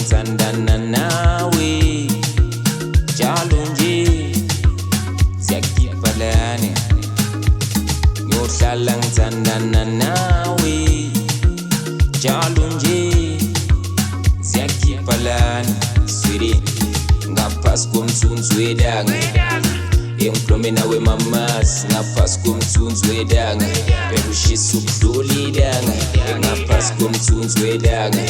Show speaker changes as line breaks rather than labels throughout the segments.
ngithandana nawe njalo nje siyakiphalane ngiyohlala ngithandana nawe njalo nje siyakiphalane sweetie ngaphasi komthunzi wedanga Engikhulume nawe mamas ngaphasi komthunzi wedanga phela ushisa ukudlula idanga ngaphasi komthunzi wedanga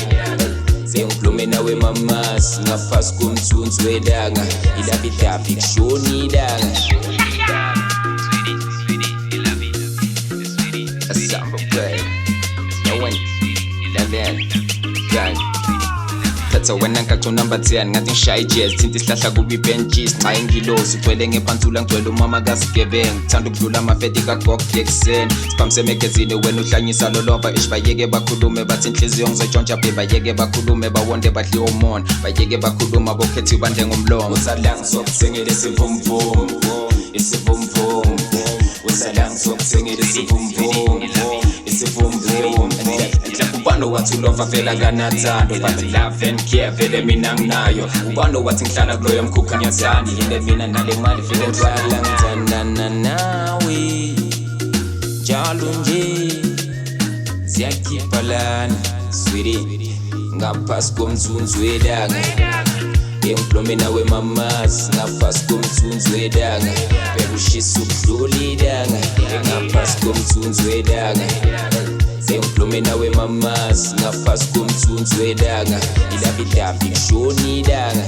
Engikhulume nawe mamas ngaphasi komthunzi wedanga ilabidabi kushona idanga Asamba play no one gang Thatha wena ngakho number 10 ngathi ngishaya jazz thinta isihlahla kubi benches cha ingilosi ugcwele ngephantsula ngigcwele umama kaSigebengu ngithanda ukudlula amafeti kaGog Jackson siphamse emagazini wena uhlanyisa lolova bayeke bakhulume bathi inhliziyo ngizotshontsha bayeke bakhulume bawonde badli omona bayeke bakhuluma bokhethi bande ngomlomo usadla ngizokuthengela isivumvum usadla ngizokuthengela isivumvum Ubano wathi ulova vela kanathando but love and care vele mina nginayo Ubano wathi ngihlala kuloyo mkhukhu ngiyathanda yinde mina nale mali vele ngithandana ngithandana nawe njalo nje siyakiphalana sweetie ngaphasi komthunzi wedanga Engikhulume nawe mamas ngaphasi komthunzi wedanga phela ushisa ukudlula idanga ngaphasi komthunzi wedanga Engikhulume nawe mamas ngaphasi komthunzi wedanga ilabidabi kushona idanga